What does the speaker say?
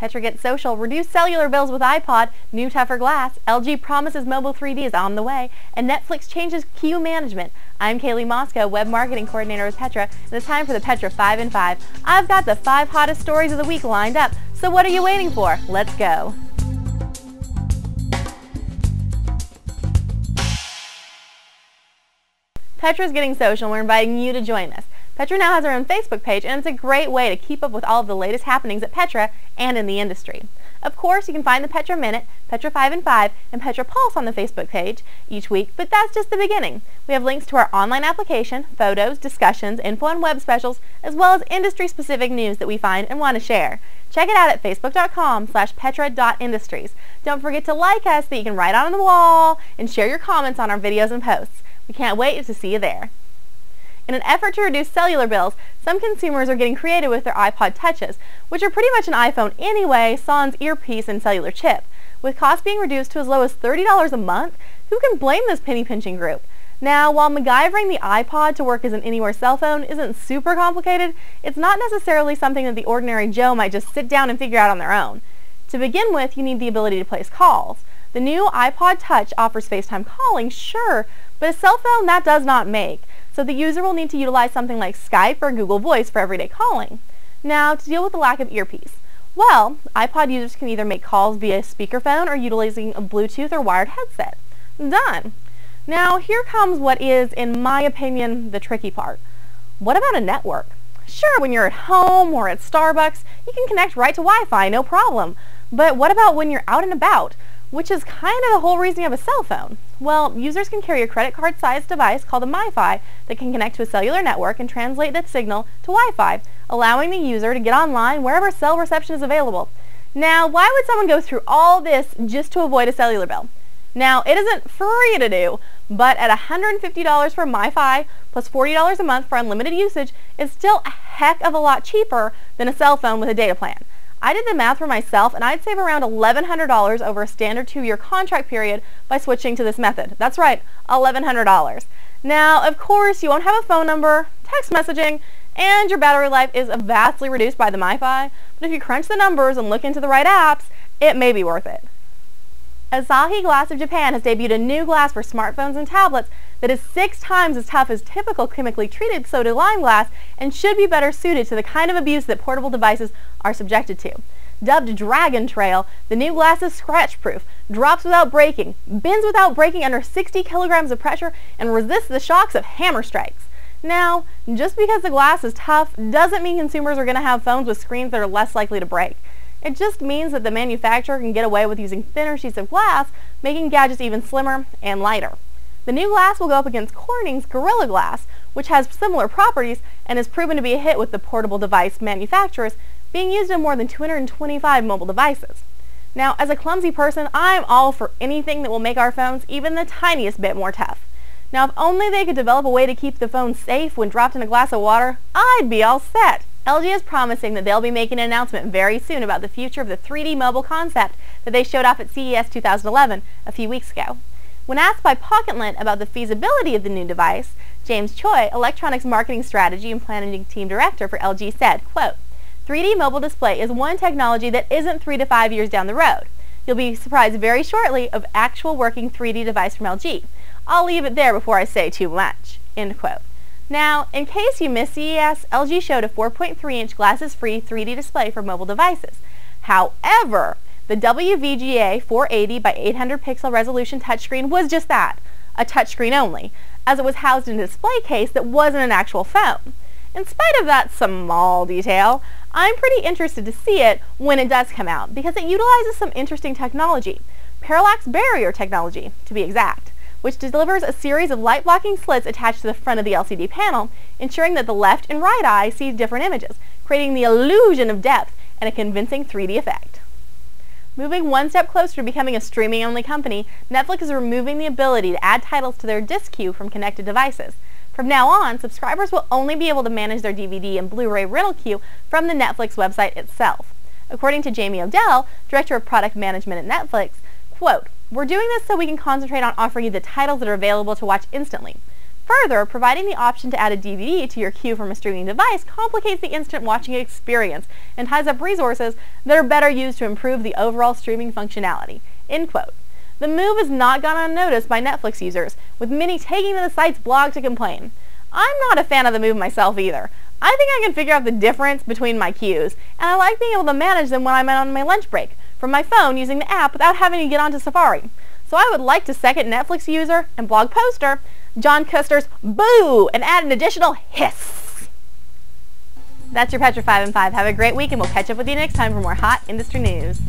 Petra gets social, reduce cellular bills with iPod, new tougher glass, LG promises mobile 3D is on the way, and Netflix changes queue management. I'm Kaylee Moscow, Web Marketing Coordinator with Petra, and it's time for the Petra 5 in 5. I've got the 5 hottest stories of the week lined up, so what are you waiting for? Let's go! Petra's getting social, and we're inviting you to join us. Petra now has her own Facebook page, and it's a great way to keep up with all of the latest happenings at Petra and in the industry. Of course, you can find the Petra Minute, Petra 5 in 5, and Petra Pulse on the Facebook page each week, but that's just the beginning. We have links to our online application, photos, discussions, info on web specials, as well as industry-specific news that we find and want to share. Check it out at facebook.com/petra.industries. Don't forget to like us so you can write on the wall and share your comments on our videos and posts. We can't wait to see you there. In an effort to reduce cellular bills, some consumers are getting creative with their iPod Touches, which are pretty much an iPhone anyway, sans earpiece and cellular chip. With costs being reduced to as low as $30 a month, who can blame this penny-pinching group? Now, while MacGyvering the iPod to work as an anywhere cell phone isn't super complicated, it's not necessarily something that the ordinary Joe might just sit down and figure out on their own. To begin with, you need the ability to place calls. The new iPod Touch offers FaceTime calling, sure, but a cell phone that does not make. So the user will need to utilize something like Skype or Google Voice for everyday calling. Now, to deal with the lack of earpiece. Well, iPod users can either make calls via speakerphone or utilizing a Bluetooth or wired headset. Done. Now, here comes what is, in my opinion, the tricky part. What about a network? Sure, when you're at home or at Starbucks, you can connect right to Wi-Fi, no problem. But what about when you're out and about? Which is kind of the whole reason you have a cell phone. Well, users can carry a credit card-sized device called a MiFi that can connect to a cellular network and translate that signal to Wi-Fi, allowing the user to get online wherever cell reception is available. Now, why would someone go through all this just to avoid a cellular bill? Now, it isn't free to do, but at $150 for MiFi plus $40 a month for unlimited usage, it's still a heck of a lot cheaper than a cell phone with a data plan. I did the math for myself, and I'd save around $1,100 over a standard 2-year contract period by switching to this method. That's right, $1,100. Now, of course, you won't have a phone number, text messaging, and your battery life is vastly reduced by the MiFi, but if you crunch the numbers and look into the right apps, it may be worth it. Asahi Glass of Japan has debuted a new glass for smartphones and tablets that is 6 times as tough as typical chemically treated soda-lime glass and should be better suited to the kind of abuse that portable devices are subjected to. Dubbed Dragon Trail, the new glass is scratch-proof, drops without breaking, bends without breaking under 60 kilograms of pressure, and resists the shocks of hammer strikes. Now, just because the glass is tough doesn't mean consumers are going to have phones with screens that are less likely to break. It just means that the manufacturer can get away with using thinner sheets of glass, making gadgets even slimmer and lighter. The new glass will go up against Corning's Gorilla Glass, which has similar properties and has proven to be a hit with the portable device manufacturers, being used in more than 225 mobile devices. Now, as a clumsy person, I'm all for anything that will make our phones even the tiniest bit more tough. Now, if only they could develop a way to keep the phone safe when dropped in a glass of water, I'd be all set. LG is promising that they'll be making an announcement very soon about the future of the 3D mobile concept that they showed off at CES 2011 a few weeks ago. When asked by PocketLint about the feasibility of the new device, James Choi, Electronics Marketing Strategy and Planning Team Director for LG, said, quote, 3D mobile display is one technology that isn't 3 to 5 years down the road. You'll be surprised very shortly of actual working 3D device from LG. I'll leave it there before I say too much, end quote. Now, in case you missed CES, LG showed a 4.3-inch glasses-free 3D display for mobile devices. However, the WVGA 480 by 800 pixel resolution touchscreen was just that, a touchscreen only, as it was housed in a display case that wasn't an actual phone. In spite of that small detail, I'm pretty interested to see it when it does come out because it utilizes some interesting technology, parallax barrier technology to be exact, which delivers a series of light-blocking slits attached to the front of the LCD panel, ensuring that the left and right eye see different images, creating the illusion of depth and a convincing 3D effect. Moving one step closer to becoming a streaming-only company, Netflix is removing the ability to add titles to their disc queue from connected devices. From now on, subscribers will only be able to manage their DVD and Blu-ray rental queue from the Netflix website itself. According to Jamie Odell, Director of Product Management at Netflix, quote, "We're doing this so we can concentrate on offering you the titles that are available to watch instantly. Further, providing the option to add a DVD to your queue from a streaming device complicates the instant watching experience and ties up resources that are better used to improve the overall streaming functionality." End quote. The move has not gone unnoticed by Netflix users, with many taking to the site's blog to complain. I'm not a fan of the move myself either. I think I can figure out the difference between my queues, and I like being able to manage them when I'm on my lunch break from my phone using the app without having to get onto Safari. So I would like to second Netflix user and blog poster John Custer's boo and add an additional hiss. That's your Petra 5 and 5. Have a great week, and we'll catch up with you next time for more hot industry news.